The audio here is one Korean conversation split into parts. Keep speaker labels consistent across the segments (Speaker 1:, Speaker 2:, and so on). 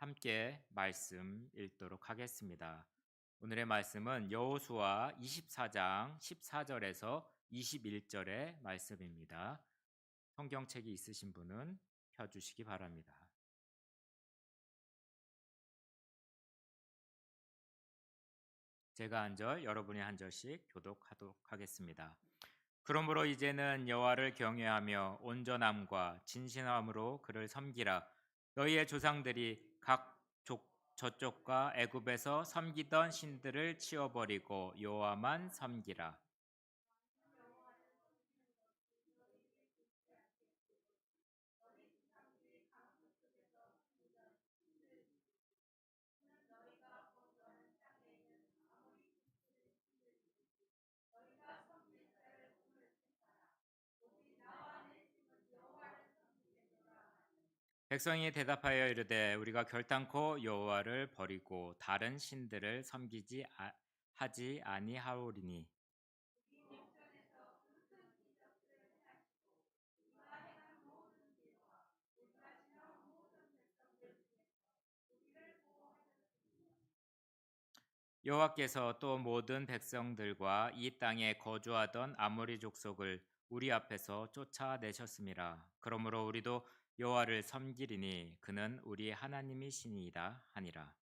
Speaker 1: 함께 말씀 읽도록 하겠습니다. 오늘의 말씀은 여호수아 24장 14절에서 21절의 말씀입니다. 성경책이 있으신 분은 펴주시기 바랍니다. 제가 한 절, 여러분이 한 절씩 교독하도록 하겠습니다. 그러므로 이제는 여호와를 경외하며 온전함과 진실함으로 그를 섬기라. 너희의 조상들이 각 저쪽과 애굽에서 섬기던 신들을 치워버리고 여호와만 섬기라. 백성이 대답하여 이르되 우리가 결단코 여호와를 버리고 다른 신들을 섬기지 하지 아니하오리니 여호와께서 또 모든 백성들과 이 땅에 거주하던 아모리 족속을 우리 앞에서 쫓아내셨음이라. 그러므로 우리도 여호와를 섬기리니 그는 우리 하나님이시니이다 하니라.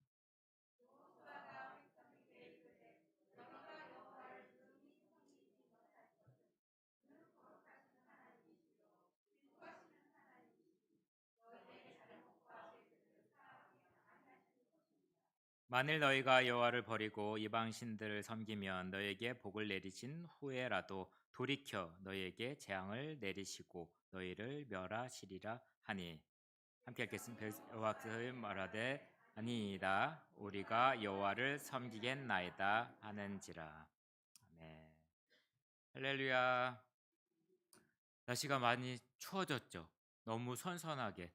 Speaker 1: 만일 너희가 여호와를 버리고 이방 신들을 섬기면 너희에게 복을 내리신 후에라도 돌이켜 너희에게 재앙을 내리시고 너희를 멸하시리라 하니 함께 읽겠습니다. 여호와께서 말하되 아니이다 우리가 여호와를 섬기겠나이다 하는지라. 아멘. 할렐루야. 날씨가 많이 추워졌죠. 너무 선선하게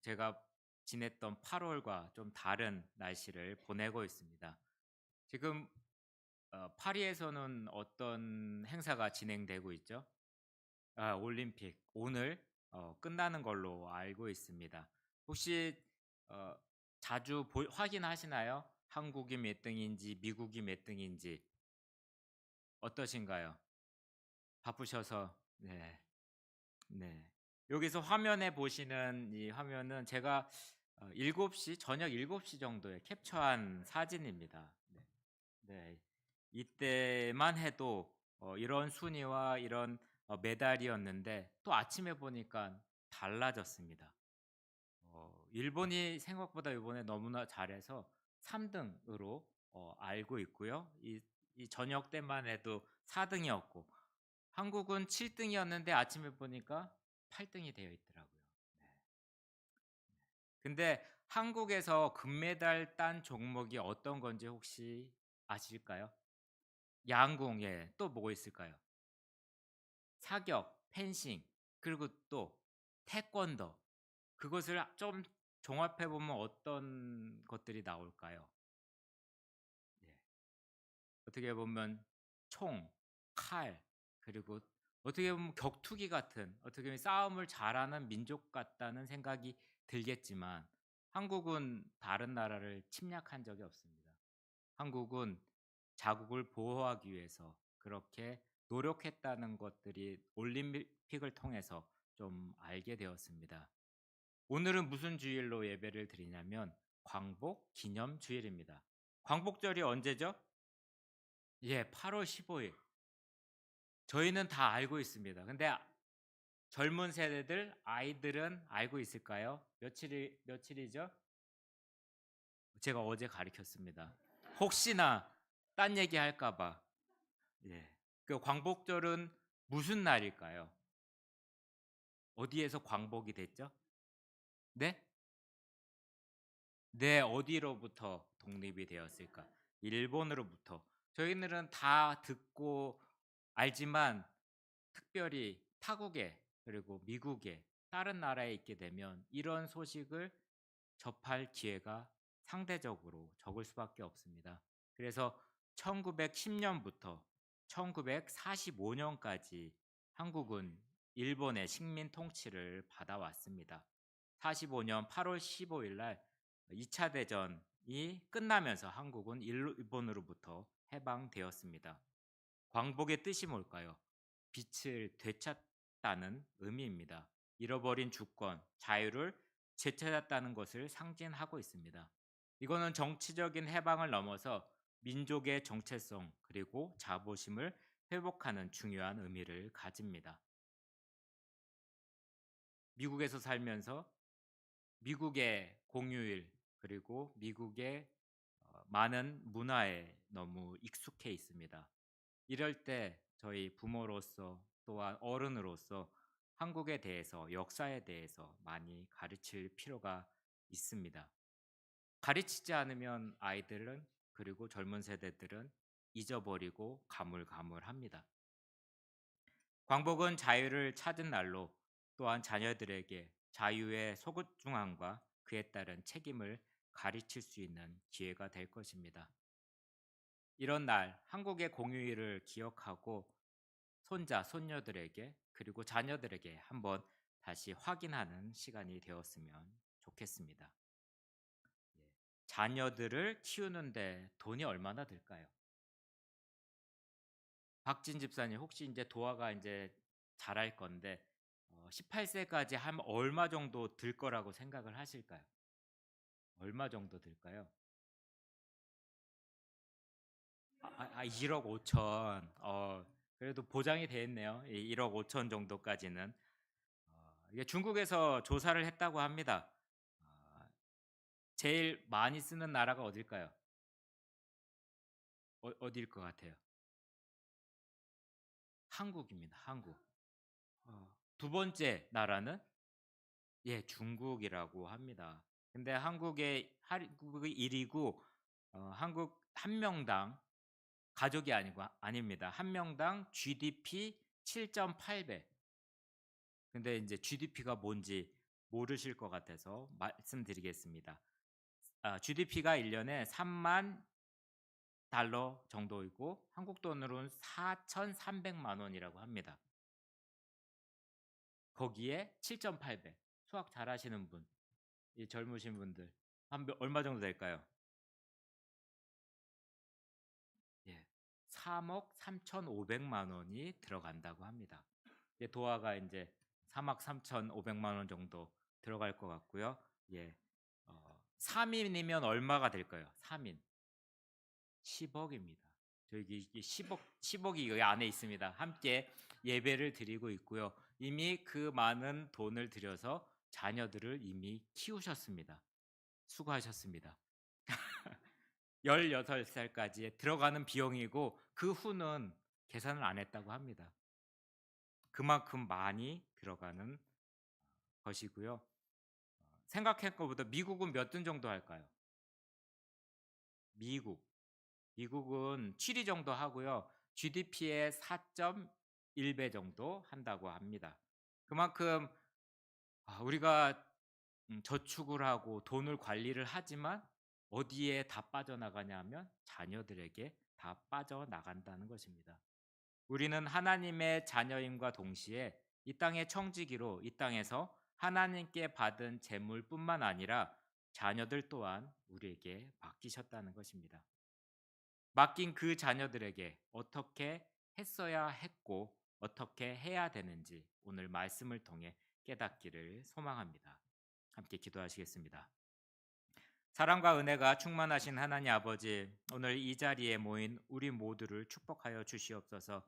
Speaker 1: 제가 지냈던 8월과 좀 다른 날씨를 보내고 있습니다. 지금 파리에서는 어떤 행사가 진행되고 있죠? 올림픽 오늘 끝나는 걸로 알고 있습니다. 혹시 어, 자주 확인하시나요? 한국이 몇 등인지 미국이 몇 등인지 어떠신가요? 바쁘셔서 네. 네. 여기서 화면에 보시는 이 화면은 제가 7시 저녁 7시 정도에 캡처한 사진입니다. 네. 네. 이때만 해도 이런 순위와 이런 메달이었는데 또 아침에 보니까 달라졌습니다. 일본이 생각보다 이번에 너무나 잘해서 3등으로 알고 있고요. 이 저녁 때만 해도 4등이었고 한국은 7등이었는데 아침에 보니까 8등이 되어 있더라고요. 네. 근데 한국에서 금메달 딴 종목이 어떤 건지 혹시 아실까요? 양궁, 예. 또 뭐 있을까요? 사격, 펜싱, 그리고 또 태권도. 그것을 좀 종합해 보면 어떤 것들이 나올까요? 예. 어떻게 보면 총, 칼, 그리고 어떻게 보면 격투기 같은 어떻게 보면 싸움을 잘하는 민족 같다는 생각이 들겠지만 한국은 다른 나라를 침략한 적이 없습니다. 한국은 자국을 보호하기 위해서 그렇게 노력했다는 것들이 올림픽을 통해서 좀 알게 되었습니다. 오늘은 무슨 주일로 예배를 드리냐면 광복 기념 주일입니다. 광복절이 언제죠? 예, 8월 15일. 저희는 다 알고 있습니다. 근데 젊은 세대들, 아이들은 알고 있을까요? 며칠이죠? 제가 어제 가르쳤습니다. 혹시나 딴 얘기 할까봐. 예. 그 광복절은 무슨 날일까요? 어디에서 광복이 됐죠? 네? 네, 어디로부터 독립이 되었을까? 일본으로부터. 저희들은 다 듣고 알지만 특별히 타국에 그리고 미국에 다른 나라에 있게 되면 이런 소식을 접할 기회가 상대적으로 적을 수밖에 없습니다. 그래서 1910년부터 1945년까지 한국은 일본의 식민 통치를 받아왔습니다. 45년 8월 15일 날 2차 대전이 끝나면서 한국은 일본으로부터 해방되었습니다. 광복의 뜻이 뭘까요? 빛을 되찾다는 의미입니다. 잃어버린 주권, 자유를 되찾았다는 것을 상징하고 있습니다. 이거는 정치적인 해방을 넘어서 민족의 정체성 그리고 자부심을 회복하는 중요한 의미를 가집니다. 미국에서 살면서 미국의 공휴일 그리고 미국의 많은 문화에 너무 익숙해 있습니다. 이럴 때 저희 부모로서 또한 어른으로서 한국에 대해서 역사에 대해서 많이 가르칠 필요가 있습니다. 가르치지 않으면 아이들은 그리고 젊은 세대들은 잊어버리고 가물가물합니다. 광복은 자유를 찾은 날로 또한 자녀들에게 자유의 소중함과 그에 따른 책임을 가르칠 수 있는 기회가 될 것입니다. 이런 날 한국의 공휴일을 기억하고 손자, 손녀들에게 그리고 자녀들에게 한번 다시 확인하는 시간이 되었으면 좋겠습니다. 예. 자녀들을 키우는데 돈이 얼마나 들까요? 박진 집사님 혹시 이제 도화가 이제 자랄 건데 18세까지 하면 얼마 정도 들 거라고 생각을 하실까요? 얼마 정도 들까요? 1억 5천. 그래도 보장이 돼 있네요. 1억 5천 정도까지는. 이게 중국에서 조사를 했다고 합니다. 제일 많이 쓰는 나라가 어딜까요? 어디일 것 같아요? 한국입니다. 한국. 두 번째 나라는 중국이라고 합니다. 근데 한국이 1위고 한국 한 명당 가족이 아니고 아닙니다. 한 명당 GDP 7.8배. 근데 이제 GDP가 뭔지 모르실 것 같아서 말씀드리겠습니다. GDP가 1년에 3만 달러 정도이고 한국 돈으로는 4,300만 원이라고 합니다. 거기에 7.8배. 수학 잘하시는 분, 이 젊으신 분들 얼마 정도 될까요? 3억 3,500만 원이 들어간다고 합니다. 도화가 이제 3억 3,500만 원 정도 들어갈 것 같고요. 3인이면 얼마가 될까요? 3인 10억입니다. 저기 10억이 여기 안에 있습니다. 함께 예배를 드리고 있고요. 이미 그 많은 돈을 들여서 자녀들을 이미 키우셨습니다. 수고하셨습니다. 16살까지 들어가는 비용이고 그 후는 계산을 안 했다고 합니다. 그만큼 많이 들어가는 것이고요. 생각할 것보다 미국은 몇 등 정도 할까요? 미국은 7위 정도 하고요. GDP의 4.1배 정도 한다고 합니다. 그만큼 우리가 저축을 하고 돈을 관리를 하지만 어디에 다 빠져나가냐면 자녀들에게 다 빠져나간다는 것입니다. 우리는 하나님의 자녀임과 동시에 이 땅의 청지기로 이 땅에서 하나님께 받은 재물뿐만 아니라 자녀들 또한 우리에게 맡기셨다는 것입니다. 맡긴 그 자녀들에게 어떻게 했어야 했고 어떻게 해야 되는지 오늘 말씀을 통해 깨닫기를 소망합니다. 함께 기도하시겠습니다. 사랑과 은혜가 충만하신 하나님 아버지, 오늘 이 자리에 모인 우리 모두를 축복하여 주시옵소서.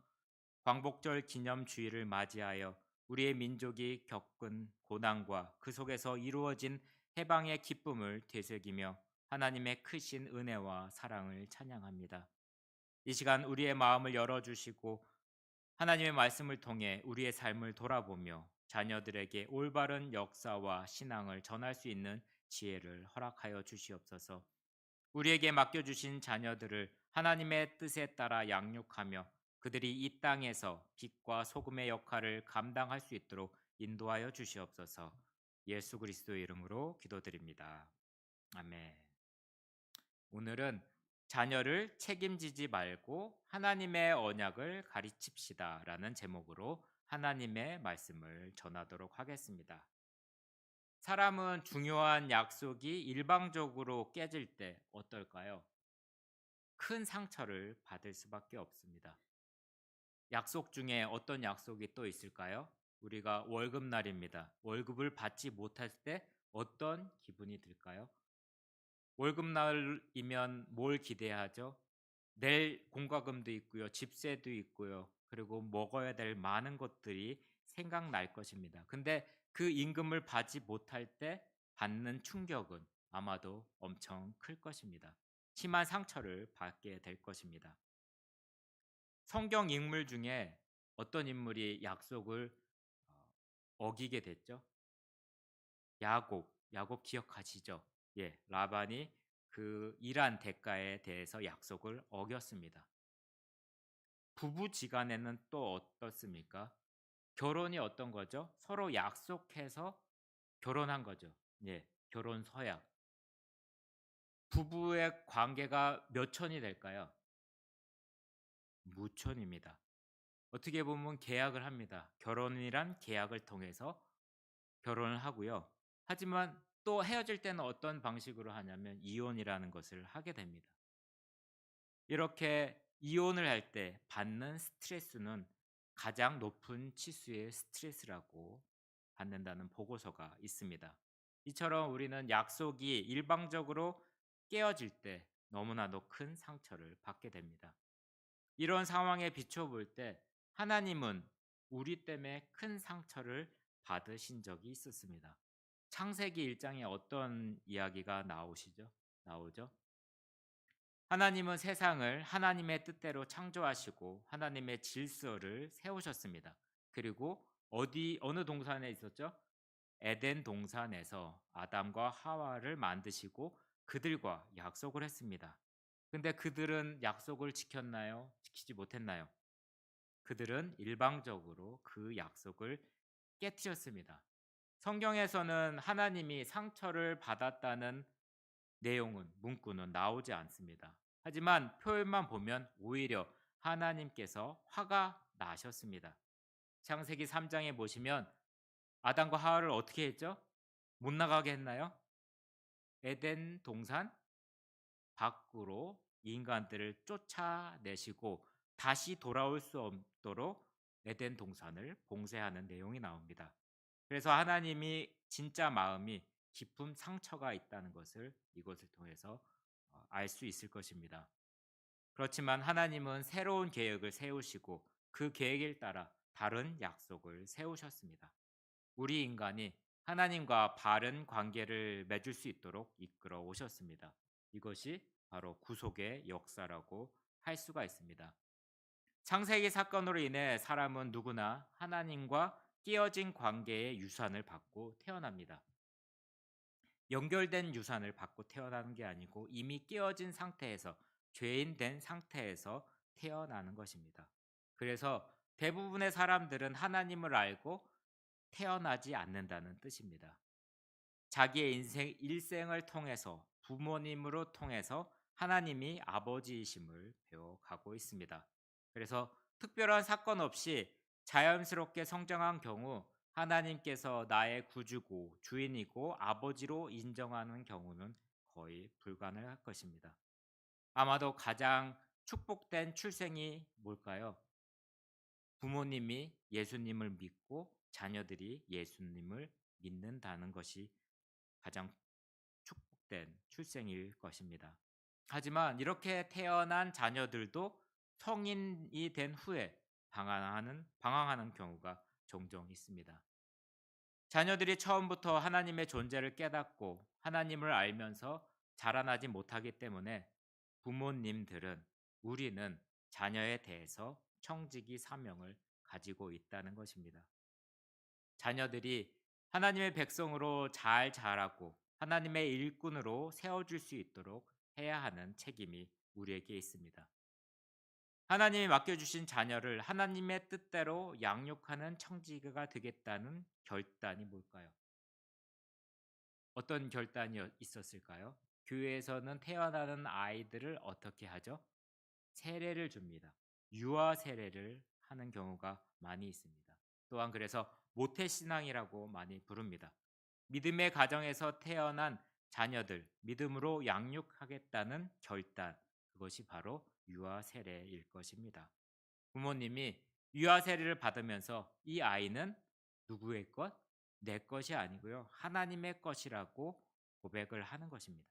Speaker 1: 광복절 기념주의를 맞이하여 우리의 민족이 겪은 고난과 그 속에서 이루어진 해방의 기쁨을 되새기며 하나님의 크신 은혜와 사랑을 찬양합니다. 이 시간 우리의 마음을 열어주시고 하나님의 말씀을 통해 우리의 삶을 돌아보며 자녀들에게 올바른 역사와 신앙을 전할 수 있는 지혜를 허락하여 주시옵소서. 우리에게 맡겨주신 자녀들을 하나님의 뜻에 따라 양육하며 그들이 이 땅에서 빛과 소금의 역할을 감당할 수 있도록 인도하여 주시옵소서. 예수 그리스도의 이름으로 기도드립니다. 아멘. 오늘은 자녀를 책임지지 말고 하나님의 언약을 가르칩시다라는 제목으로 하나님의 말씀을 전하도록 하겠습니다. 사람은 중요한 약속이 일방적으로 깨질 때 어떨까요? 큰 상처를 받을 수밖에 없습니다. 약속 중에 어떤 약속이 또 있을까요? 우리가 월급날입니다. 월급을 받지 못할 때 어떤 기분이 들까요? 월급날이면 뭘 기대하죠? 낼 공과금도 있고요. 집세도 있고요. 그리고 먹어야 될 많은 것들이 생각날 것입니다. 근데 그 임금을 받지 못할 때 받는 충격은 아마도 엄청 클 것입니다. 심한 상처를 받게 될 것입니다. 성경 인물 중에 어떤 인물이 약속을 어, 어기게 됐죠? 야곱 기억하시죠? 예, 라반이 그 일한 대가에 대해서 약속을 어겼습니다. 부부지간에는 또 어떻습니까? 결혼이 어떤 거죠? 서로 약속해서 결혼한 거죠. 예, 결혼 서약. 부부의 관계가 몇 천이 될까요? 무천입니다. 어떻게 보면 계약을 합니다. 결혼이란 계약을 통해서 결혼을 하고요. 하지만 또 헤어질 때는 어떤 방식으로 하냐면 이혼이라는 것을 하게 됩니다. 이렇게 이혼을 할 때 받는 스트레스는 가장 높은 치수의 스트레스라고 받는다는 보고서가 있습니다. 이처럼 우리는 약속이 일방적으로 깨어질 때 너무나도 큰 상처를 받게 됩니다. 이런 상황에 비춰볼 때 하나님은 우리 때문에 큰 상처를 받으신 적이 있었습니다. 창세기 1장에 어떤 이야기가 나오죠? 하나님은 세상을 하나님의 뜻대로 창조하시고 하나님의 질서를 세우셨습니다. 그리고 어느 동산에 있었죠? 에덴 동산에서 아담과 하와를 만드시고 그들과 약속을 했습니다. 근데 그들은 약속을 지켰나요? 지키지 못했나요? 그들은 일방적으로 그 약속을 깨뜨렸습니다. 성경에서는 하나님이 상처를 받았다는 내용은 문구는 나오지 않습니다. 하지만 표현만 보면 오히려 하나님께서 화가 나셨습니다. 창세기 3장에 보시면 아담과 하와를 어떻게 했죠? 못 나가게 했나요? 에덴 동산 밖으로 인간들을 쫓아내시고 다시 돌아올 수 없도록 에덴 동산을 봉쇄하는 내용이 나옵니다. 그래서 하나님이 진짜 마음이 깊은 상처가 있다는 것을 이것을 통해서 알 수 있을 것입니다. 그렇지만 하나님은 새로운 계획을 세우시고 그 계획을 따라 다른 약속을 세우셨습니다. 우리 인간이 하나님과 바른 관계를 맺을 수 있도록 이끌어 오셨습니다. 이것이 바로 구속의 역사라고 할 수가 있습니다. 창세기 사건으로 인해 사람은 누구나 하나님과 끼어진 관계의 유산을 받고 태어납니다. 연결된 유산을 받고 태어나는 게 아니고 이미 끼어진 상태에서 죄인 된 상태에서 태어나는 것입니다. 그래서 대부분의 사람들은 하나님을 알고 태어나지 않는다는 뜻입니다. 자기의 일생을 통해서 부모님으로 통해서 하나님이 아버지이심을 배워가고 있습니다. 그래서 특별한 사건 없이 자연스럽게 성장한 경우 하나님께서 나의 구주고 주인이고 아버지로 인정하는 경우는 거의 불가능할 것입니다. 아마도 가장 축복된 출생이 뭘까요? 부모님이 예수님을 믿고 자녀들이 예수님을 믿는다는 것이 가장 축복된 출생일 것입니다. 하지만 이렇게 태어난 자녀들도 성인이 된 후에 방황하는 경우가 종종 있습니다. 자녀들이 처음부터 하나님의 존재를 깨닫고 하나님을 알면서 자라나지 못하기 때문에 부모님들은 우리는 자녀에 대해서 청지기 사명을 가지고 있다는 것입니다. 자녀들이 하나님의 백성으로 잘 자라고 하나님의 일꾼으로 세워줄 수 있도록 해야 하는 책임이 우리에게 있습니다. 하나님이 맡겨주신 자녀를 하나님의 뜻대로 양육하는 청지기가 되겠다는 결단이 뭘까요? 어떤 결단이 있었을까요? 교회에서는 태어나는 아이들을 어떻게 하죠? 세례를 줍니다. 유아 세례를 하는 경우가 많이 있습니다. 또한 그래서 모태신앙이라고 많이 부릅니다. 믿음의 가정에서 태어난 자녀들 믿음으로 양육하겠다는 결단, 그것이 바로 유아 세례일 것입니다. 부모님이 유아 세례를 받으면서 이 아이는 누구의 것? 내 것이 아니고요. 하나님의 것이라고 고백을 하는 것입니다.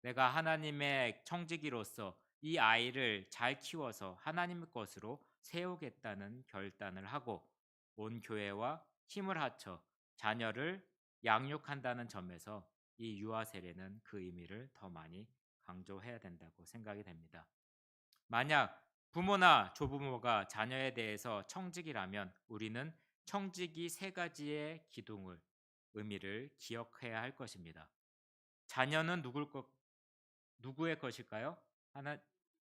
Speaker 1: 내가 하나님의 청지기로서 이 아이를 잘 키워서 하나님의 것으로 세우겠다는 결단을 하고 온 교회와 힘을 합쳐 자녀를 양육한다는 점에서 이 유아 세례는 그 의미를 더 많이 강조해야 된다고 생각이 됩니다. 만약 부모나 조부모가 자녀에 대해서 청지기라면 우리는 청지기 세 가지의 기둥을 의미를 기억해야 할 것입니다. 자녀는 누구의 것일까요?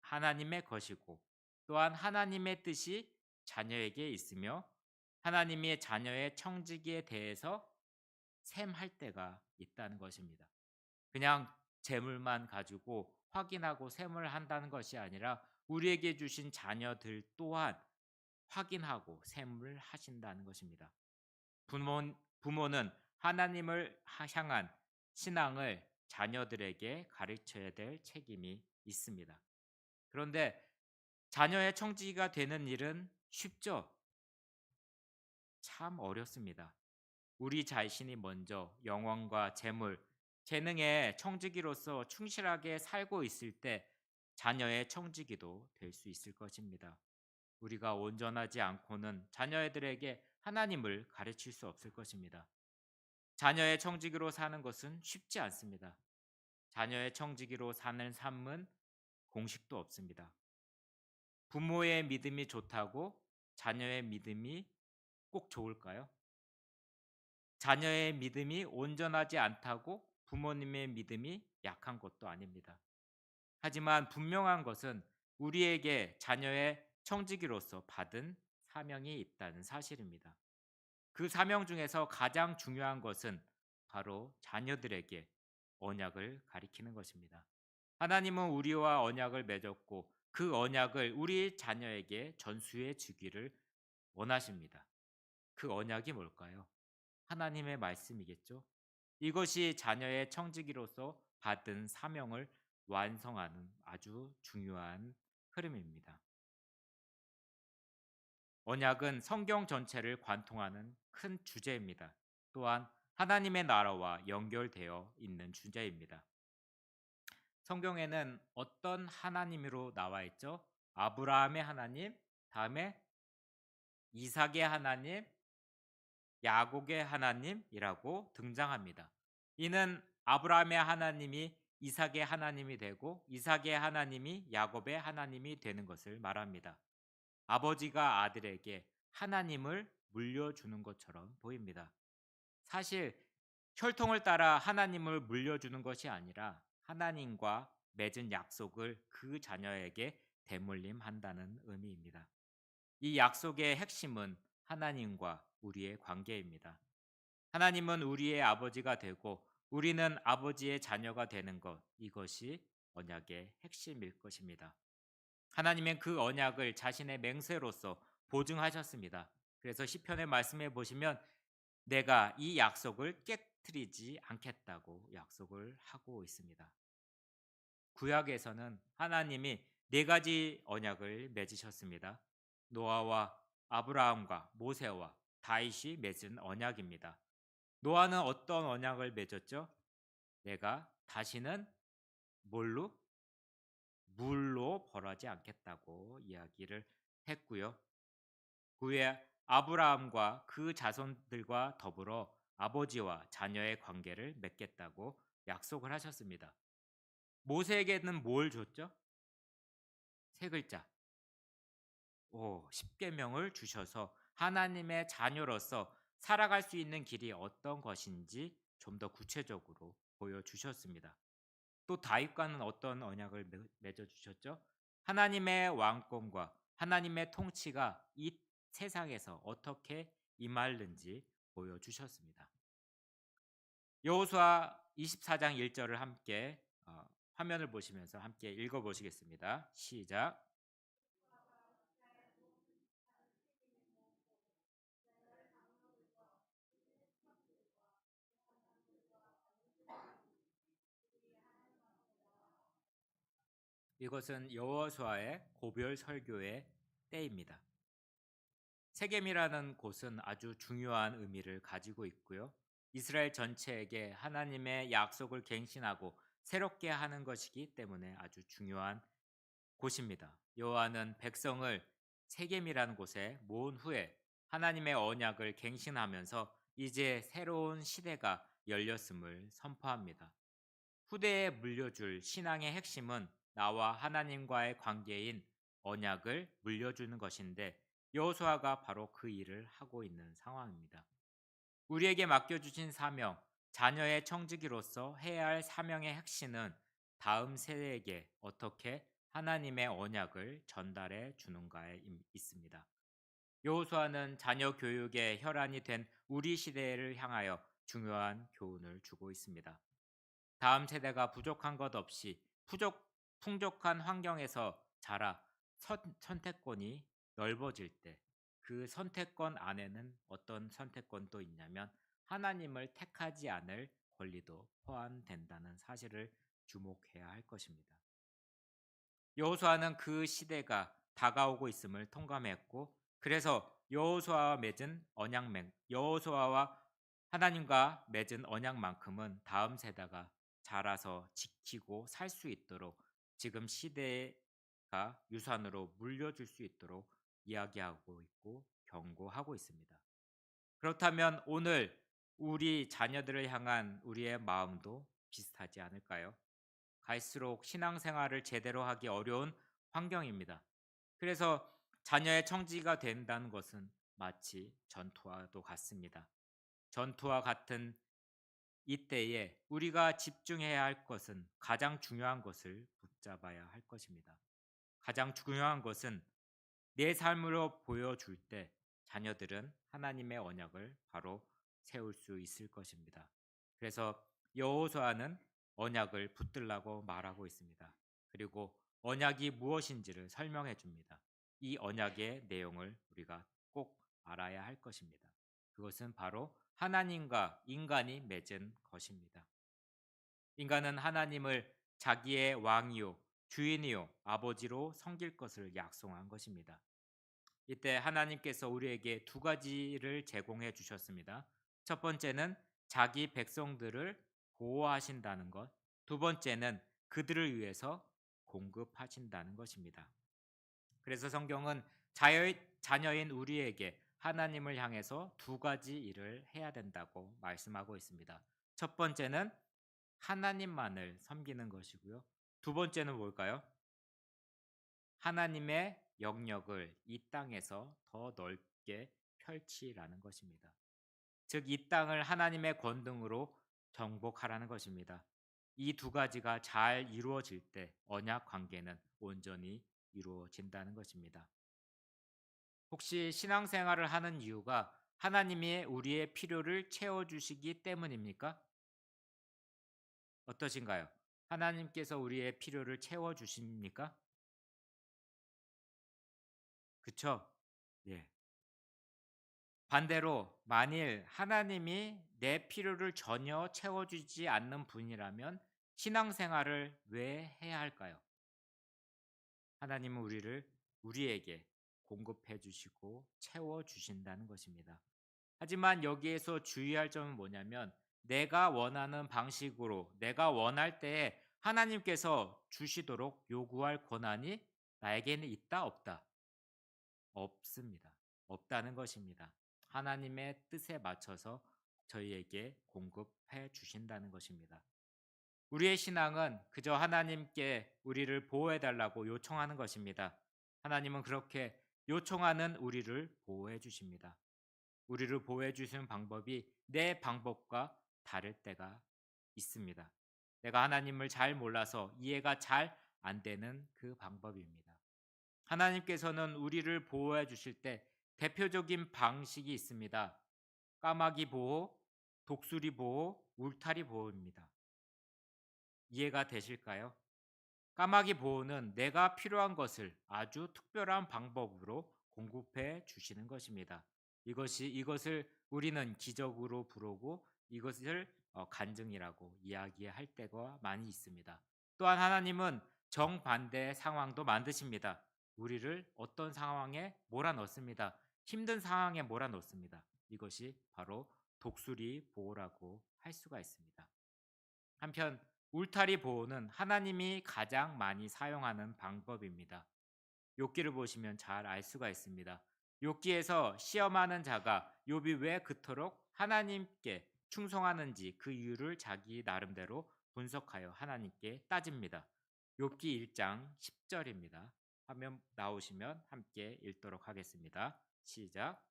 Speaker 1: 하나님의 것이고 또한 하나님의 뜻이 자녀에게 있으며 하나님이 자녀의 청지기에 대해서 셈할 때가 있다는 것입니다. 그냥 재물만 가지고 확인하고 셈을 한다는 것이 아니라 우리에게 주신 자녀들 또한 확인하고 셈을 하신다는 것입니다. 부모는 하나님을 향한 신앙을 자녀들에게 가르쳐야 될 책임이 있습니다. 그런데 자녀의 청지기가 되는 일은 쉽죠? 참 어렵습니다. 우리 자신이 먼저 영혼과 재물, 재능의 청지기로서 충실하게 살고 있을 때 자녀의 청지기도 될 수 있을 것입니다. 우리가 온전하지 않고는 자녀들에게 하나님을 가르칠 수 없을 것입니다. 자녀의 청지기로 사는 것은 쉽지 않습니다. 자녀의 청지기로 사는 삶은 공식도 없습니다. 부모의 믿음이 좋다고 자녀의 믿음이 꼭 좋을까요? 자녀의 믿음이 온전하지 않다고 부모님의 믿음이 약한 것도 아닙니다. 하지만 분명한 것은 우리에게 자녀의 청지기로서 받은 사명이 있다는 사실입니다. 그 사명 중에서 가장 중요한 것은 바로 자녀들에게 언약을 가리키는 것입니다. 하나님은 우리와 언약을 맺었고 그 언약을 우리 자녀에게 전수해 주기를 원하십니다. 그 언약이 뭘까요? 하나님의 말씀이겠죠. 이것이 자녀의 청지기로서 받은 사명을 완성하는 아주 중요한 흐름입니다. 언약은 성경 전체를 관통하는 큰 주제입니다. 또한 하나님의 나라와 연결되어 있는 주제입니다. 성경에는 어떤 하나님으로 나와 있죠? 아브라함의 하나님, 다음에 이삭의 하나님, 야곱의 하나님이라고 등장합니다. 이는 아브라함의 하나님이 이삭의 하나님이 되고 이삭의 하나님이 야곱의 하나님이 되는 것을 말합니다. 아버지가 아들에게 하나님을 물려주는 것처럼 보입니다. 사실 혈통을 따라 하나님을 물려주는 것이 아니라 하나님과 맺은 약속을 그 자녀에게 대물림한다는 의미입니다. 이 약속의 핵심은 하나님과 우리의 관계입니다. 하나님은 우리의 아버지가 되고 우리는 아버지의 자녀가 되는 것, 이것이 언약의 핵심일 것입니다. 하나님은 그 언약을 자신의 맹세로서 보증하셨습니다. 그래서 시편의 말씀에 보시면 내가 이 약속을 깨뜨리지 않겠다고 약속을 하고 있습니다. 구약에서는 하나님이 네 가지 언약을 맺으셨습니다. 노아와 아브라함과 모세와 다윗이 맺은 언약입니다. 노아는 어떤 언약을 맺었죠? 내가 다시는 뭘로? 물로 벌하지 않겠다고 이야기를 했고요. 그 후에 아브라함과 그 자손들과 더불어 아버지와 자녀의 관계를 맺겠다고 약속을 하셨습니다. 모세에게는 뭘 줬죠? 세 글자. 십계명을 주셔서 하나님의 자녀로서 살아갈 수 있는 길이 어떤 것인지 좀 더 구체적으로 보여주셨습니다. 또 다윗과는 어떤 언약을 맺어 주셨죠? 하나님의 왕권과 하나님의 통치가 이 세상에서 어떻게 임하는지 보여주셨습니다. 여호수아 24장 1절을 함께 화면을 보시면서 함께 읽어보시겠습니다. 시작. 이것은 여호수아의 고별 설교의 때입니다. 세겜이라는 곳은 아주 중요한 의미를 가지고 있고요. 이스라엘 전체에게 하나님의 약속을 갱신하고 새롭게 하는 것이기 때문에 아주 중요한 곳입니다. 여호와는 백성을 세겜이라는 곳에 모은 후에 하나님의 언약을 갱신하면서 이제 새로운 시대가 열렸음을 선포합니다. 후대에 물려줄 신앙의 핵심은 나와 하나님과의 관계인 언약을 물려주는 것인데 여호수아가 바로 그 일을 하고 있는 상황입니다. 우리에게 맡겨주신 사명, 자녀의 청지기로서 해야 할 사명의 핵심은 다음 세대에게 어떻게 하나님의 언약을 전달해 주는가에 있습니다. 여호수아는 자녀 교육의 혈안이 된 우리 시대를 향하여 중요한 교훈을 주고 있습니다. 다음 세대가 부족한 것 없이 풍족한 환경에서 자라 선택권이 넓어질 때 그 선택권 안에는 어떤 선택권도 있냐면 하나님을 택하지 않을 권리도 포함된다는 사실을 주목해야 할 것입니다. 여호수아는 그 시대가 다가오고 있음을 통감했고 그래서 여호수아와 하나님과 맺은 언약만큼은 다음 세대가 자라서 지키고 살 수 있도록 지금 시대가 유산으로 물려줄 수 있도록 이야기하고 있고 경고하고 있습니다. 그렇다면 오늘 우리 자녀들을 향한 우리의 마음도 비슷하지 않을까요? 갈수록 신앙생활을 제대로 하기 어려운 환경입니다. 그래서 자녀의 청지가 된다는 것은 마치 전투와도 같습니다. 전투와 같은 이때에 우리가 집중해야 할 것은 가장 중요한 것을 붙잡아야 할 것입니다. 가장 중요한 것은 내 삶으로 보여줄 때 자녀들은 하나님의 언약을 바로 세울 수 있을 것입니다. 그래서 여호수아는 언약을 붙들라고 말하고 있습니다. 그리고 언약이 무엇인지를 설명해 줍니다. 이 언약의 내용을 우리가 꼭 알아야 할 것입니다. 그것은 바로 하나님과 인간이 맺은 것입니다. 인간은 하나님을 자기의 왕이요, 주인이요, 아버지로 섬길 것을 약속한 것입니다. 이때 하나님께서 우리에게 두 가지를 제공해 주셨습니다. 첫 번째는 자기 백성들을 보호하신다는 것, 두 번째는 그들을 위해서 공급하신다는 것입니다. 그래서 성경은 자녀인 우리에게 하나님을 향해서 두 가지 일을 해야 된다고 말씀하고 있습니다. 첫 번째는 하나님만을 섬기는 것이고요. 두 번째는 뭘까요? 하나님의 영역을 이 땅에서 더 넓게 펼치라는 것입니다. 즉, 이 땅을 하나님의 권능으로 정복하라는 것입니다. 이 두 가지가 잘 이루어질 때 언약 관계는 온전히 이루어진다는 것입니다. 혹시 신앙생활을 하는 이유가 하나님이 우리의 필요를 채워주시기 때문입니까? 어떠신가요? 하나님께서 우리의 필요를 채워주십니까? 그쵸? 예. 반대로 만일 하나님이 내 필요를 전혀 채워주지 않는 분이라면 신앙생활을 왜 해야 할까요? 하나님은 우리에게 공급해 주시고 채워 주신다는 것입니다. 하지만 여기에서 주의할 점은 뭐냐면 내가 원하는 방식으로 내가 원할 때에 하나님께서 주시도록 요구할 권한이 나에게는 있다 없다? 없습니다. 없다는 것입니다. 하나님의 뜻에 맞춰서 저희에게 공급해 주신다는 것입니다. 우리의 신앙은 그저 하나님께 우리를 보호해 달라고 요청하는 것입니다. 하나님은 그렇게 요청하는 우리를 보호해 주십니다. 우리를 보호해 주시는 방법이 내 방법과 다를 때가 있습니다. 내가 하나님을 잘 몰라서 이해가 잘 안 되는 그 방법입니다. 하나님께서는 우리를 보호해 주실 때 대표적인 방식이 있습니다. 까마귀 보호, 독수리 보호, 울타리 보호입니다. 이해가 되실까요? 까마귀 보호는 내가 필요한 것을 아주 특별한 방법으로 공급해 주시는 것입니다. 이것을 우리는 기적으로 부르고 이것을 간증이라고 이야기할 때가 많이 있습니다. 또한 하나님은 정반대 상황도 만드십니다. 우리를 어떤 상황에 몰아넣습니다. 힘든 상황에 몰아넣습니다. 이것이 바로 독수리 보호라고 할 수가 있습니다. 한편 울타리 보호는 하나님이 가장 많이 사용하는 방법입니다. 욥기를 보시면 잘 알 수가 있습니다. 욥기에서 시험하는 자가 욥이 왜 그토록 하나님께 충성하는지 그 이유를 자기 나름대로 분석하여 하나님께 따집니다. 욥기 1장 10절입니다. 화면 나오시면 함께 읽도록 하겠습니다. 시작.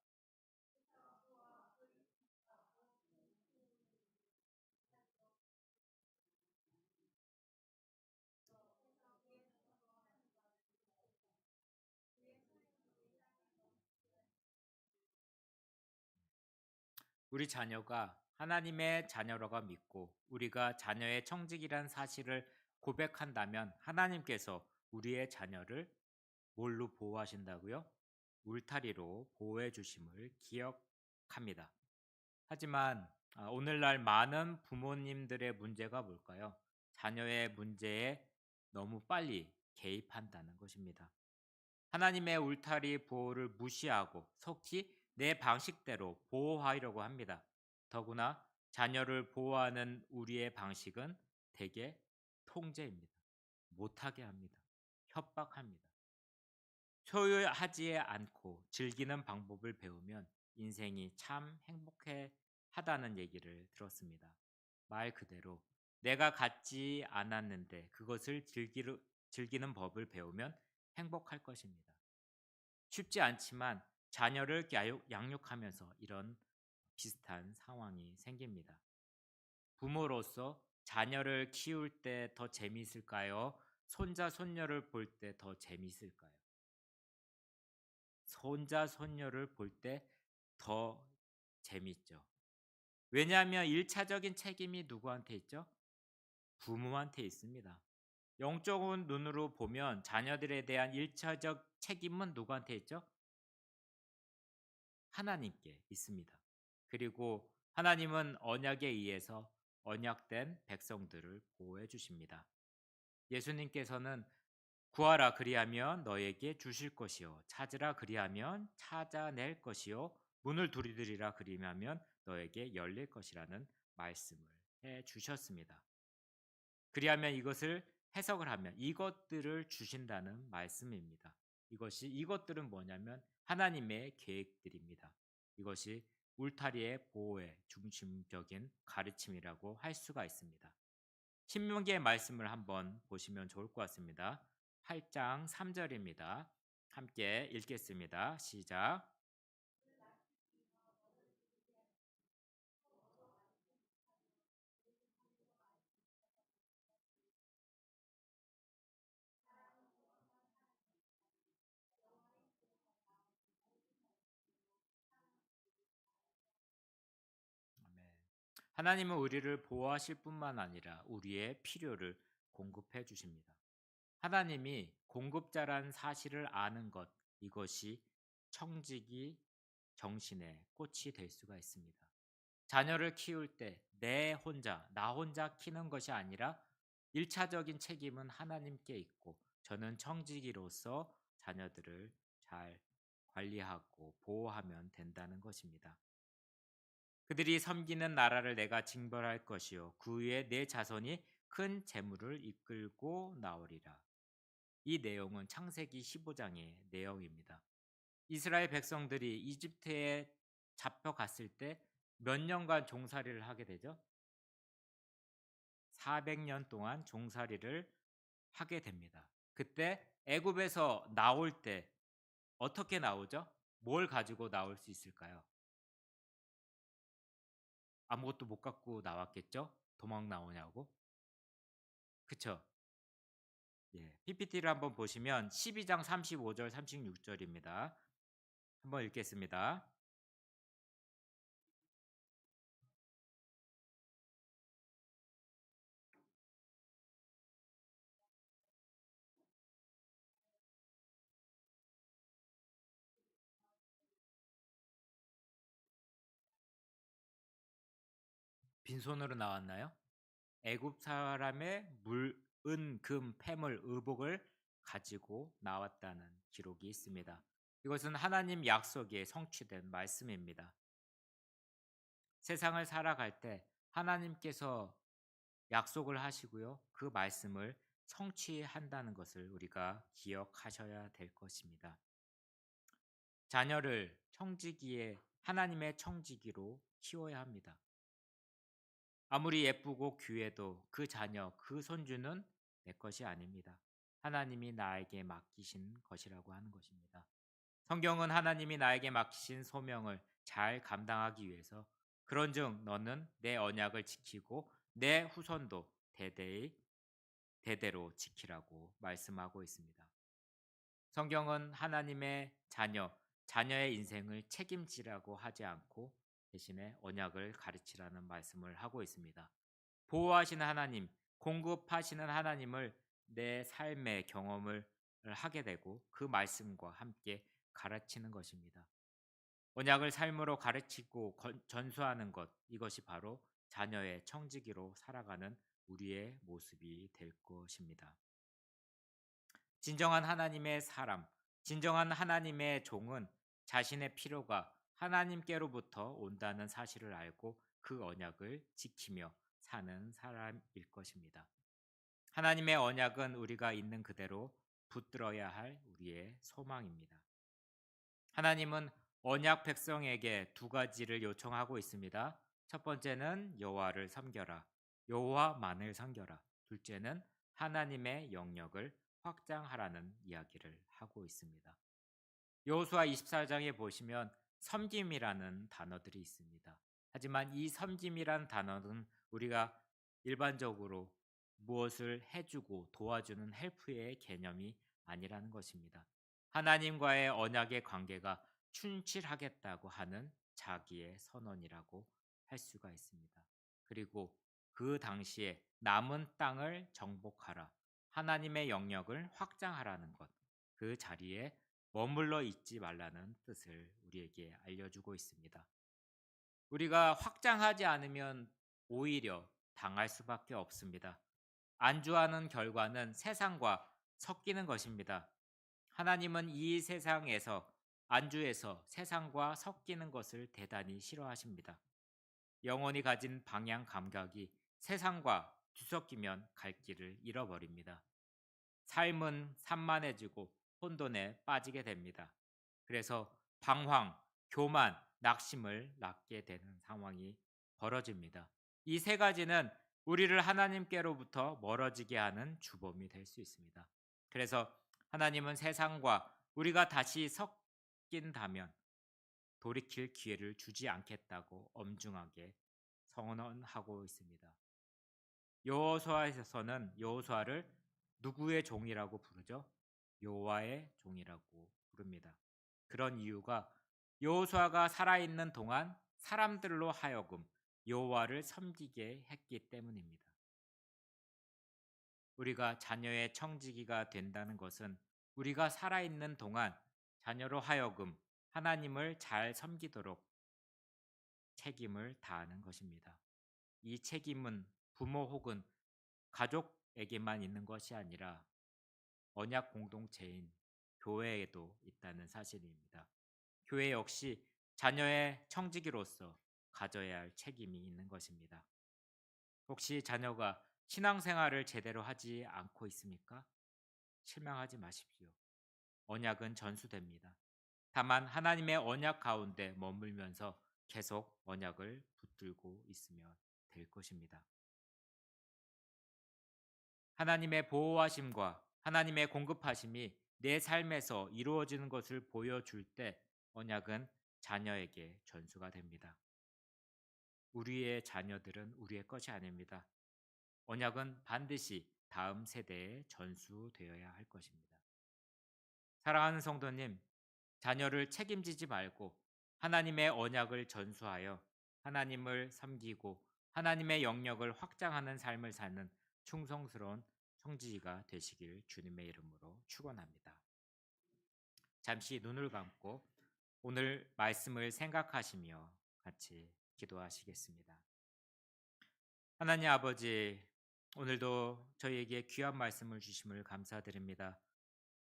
Speaker 1: 우리 자녀가 하나님의 자녀라고 믿고 우리가 자녀의 청직이란 사실을 고백한다면 하나님께서 우리의 자녀를 뭘로 보호하신다고요? 울타리로 보호해 주심을 기억합니다. 하지만 오늘날 많은 부모님들의 문제가 뭘까요? 자녀의 문제에 너무 빨리 개입한다는 것입니다. 하나님의 울타리 보호를 무시하고 속히 내 방식대로 보호하려고 합니다. 더구나 자녀를 보호하는 우리의 방식은 대개 통제입니다. 못하게 합니다. 협박합니다. 소유하지 않고 즐기는 방법을 배우면 인생이 참 행복해 하다는 얘기를 들었습니다. 말 그대로 내가 갖지 않았는데 그것을 즐기는 법을 배우면 행복할 것입니다. 쉽지 않지만 자녀를 양육하면서 이런 비슷한 상황이 생깁니다. 부모로서 자녀를 키울 때 더 재미있을까요? 손자, 손녀를 볼 때 더 재미있을까요? 손자, 손녀를 볼 때 더 재밌죠. 왜냐하면 1차적인 책임이 누구한테 있죠? 부모한테 있습니다. 영적인 눈으로 보면 자녀들에 대한 1차적 책임은 누구한테 있죠? 하나님께 있습니다. 그리고 하나님은 언약에 의해서 언약된 백성들을 보호해 주십니다. 예수님께서는 구하라 그리하면 너에게 주실 것이요 찾으라 그리하면 찾아낼 것이요 문을 두드리라 그리하면 너에게 열릴 것이라는 말씀을 해 주셨습니다. 그리하면 이것을 해석을 하면 이것들을 주신다는 말씀입니다. 이것들은 뭐냐면 하나님의 계획들입니다. 이것이 울타리의 보호의 중심적인 가르침이라고 할 수가 있습니다. 신명기의 말씀을 한번 보시면 좋을 것 같습니다. 8장 3절입니다. 함께 읽겠습니다. 시작. 아멘. 하나님은 우리를 보호하실 뿐만 아니라 우리의 필요를 공급해 주십니다. 하나님이 공급자란 사실을 아는 것, 이것이 청지기 정신의 꽃이 될 수가 있습니다. 자녀를 키울 때 나 혼자 키는 것이 아니라 1차적인 책임은 하나님께 있고 저는 청지기로서 자녀들을 잘 관리하고 보호하면 된다는 것입니다. 그들이 섬기는 나라를 내가 징벌할 것이요 그 위에 내 자손이 큰 재물을 이끌고 나오리라. 이 내용은 창세기 15장의 내용입니다. 이스라엘 백성들이 이집트에 잡혀갔을 때 몇 년간 종살이를 하게 되죠? 400년 동안 종살이를 하게 됩니다. 그때 애굽에서 나올 때 어떻게 나오죠? 뭘 가지고 나올 수 있을까요? 아무것도 못 갖고 나왔겠죠? 도망 나오냐고? 그쵸? 예. PPT를 한번 보시면 12장 35절, 36절입니다. 한번 읽겠습니다. 빈손으로 나왔나요? 애굽 사람의 은, 금, 폐물, 의복을 가지고 나왔다는 기록이 있습니다. 이것은 하나님 약속이 성취된 말씀입니다. 세상을 살아갈 때 하나님께서 약속을 하시고요. 그 말씀을 성취한다는 것을 우리가 기억하셔야 될 것입니다. 자녀를 청지기에 하나님의 청지기로 키워야 합니다. 아무리 예쁘고 귀해도 그 자녀, 그 손주는 내 것이 아닙니다. 하나님이 나에게 맡기신 것이라고 하는 것입니다. 성경은 하나님이 나에게 맡기신 소명을 잘 감당하기 위해서 그런즉 너는 내 언약을 지키고 내 후손도 대대로 지키라고 말씀하고 있습니다. 성경은 하나님의 자녀의 인생을 책임지라고 하지 않고 대신에 언약을 가르치라는 말씀을 하고 있습니다. 보호하시는 하나님, 공급하시는 하나님을 내 삶의 경험을 하게 되고 그 말씀과 함께 가르치는 것입니다. 언약을 삶으로 가르치고 전수하는 것, 이것이 바로 자녀의 청지기로 살아가는 우리의 모습이 될 것입니다. 진정한 하나님의 사람, 진정한 하나님의 종은 자신의 필요가 하나님께로부터 온다는 사실을 알고 그 언약을 지키며 사는 사람일 것입니다. 하나님의 언약은 우리가 있는 그대로 붙들어야 할 우리의 소망입니다. 하나님은 언약 백성에게 두 가지를 요청하고 있습니다. 첫 번째는 여호와를 섬겨라. 여호와만을 섬겨라. 둘째는 하나님의 영역을 확장하라는 이야기를 하고 있습니다. 여호수아 24장에 보시면 섬김이라는 단어들이 있습니다. 하지만 이 섬김이란 단어는 우리가 일반적으로 무엇을 해주고 도와주는 헬프의 개념이 아니라는 것입니다. 하나님과의 언약의 관계가 충실하겠다고 하는 자기의 선언이라고 할 수가 있습니다. 그리고 그 당시에 남은 땅을 정복하라. 하나님의 영역을 확장하라는 것. 그 자리에 머물러 있지 말라는 뜻을 우리에게 알려주고 있습니다. 우리가 확장하지 않으면 오히려 당할 수밖에 없습니다. 안주하는 결과는 세상과 섞이는 것입니다. 하나님은 이 세상에서 안주해서 세상과 섞이는 것을 대단히 싫어하십니다. 영혼이 가진 방향 감각이 세상과 뒤섞이면 갈 길을 잃어버립니다. 삶은 산만해지고 혼돈에 빠지게 됩니다. 그래서 방황, 교만, 낙심을 낳게 되는 상황이 벌어집니다. 이 세 가지는 우리를 하나님께로부터 멀어지게 하는 주범이 될 수 있습니다. 그래서 하나님은 세상과 우리가 다시 섞인다면 돌이킬 기회를 주지 않겠다고 엄중하게 선언하고 있습니다. 여호수아에서는 여호수아를 누구의 종이라고 부르죠? 여호와의 종이라고 부릅니다. 그런 이유가 여호수아가 살아있는 동안 사람들로 하여금 여호와를 섬기게 했기 때문입니다. 우리가 자녀의 청지기가 된다는 것은 우리가 살아있는 동안 자녀로 하여금 하나님을 잘 섬기도록 책임을 다하는 것입니다. 이 책임은 부모 혹은 가족에게만 있는 것이 아니라 언약 공동체인 교회에도 있다는 사실입니다. 교회 역시 자녀의 청지기로서 가져야 할 책임이 있는 것입니다. 혹시 자녀가 신앙생활을 제대로 하지 않고 있습니까? 실망하지 마십시오. 언약은 전수됩니다. 다만 하나님의 언약 가운데 머물면서 계속 언약을 붙들고 있으면 될 것입니다. 하나님의 보호하심과 하나님의 공급하심이 내 삶에서 이루어지는 것을 보여줄 때 언약은 자녀에게 전수가 됩니다. 우리의 자녀들은 우리의 것이 아닙니다. 언약은 반드시 다음 세대에 전수되어야 할 것입니다. 사랑하는 성도님, 자녀를 책임지지 말고 하나님의 언약을 전수하여 하나님을 섬기고 하나님의 영역을 확장하는 삶을 사는 충성스러운 청지기가 되시길 주님의 이름으로 축원합니다. 잠시 눈을 감고 오늘 말씀을 생각하시며 같이 기도하시겠습니다. 하나님 아버지, 오늘도 저희에게 귀한 말씀을 주심을 감사드립니다.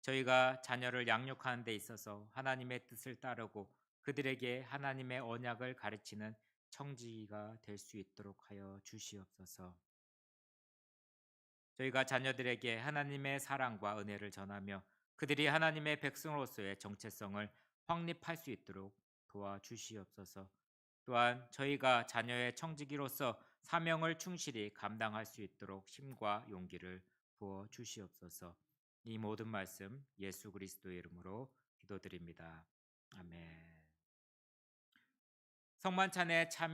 Speaker 1: 저희가 자녀를 양육하는 데 있어서 하나님의 뜻을 따르고 그들에게 하나님의 언약을 가르치는 청지기가 될 수 있도록 하여 주시옵소서. 저희가 자녀들에게 하나님의 사랑과 은혜를 전하며 그들이 하나님의 백성으로서의 정체성을 확립할 수 있도록 도와주시옵소서. 또한 저희가 자녀의 청지기로서 사명을 충실히 감당할 수 있도록 힘과 용기를 부어 주시옵소서. 이 모든 말씀 예수 그리스도의 이름으로 기도드립니다. 아멘. 성만찬에 참여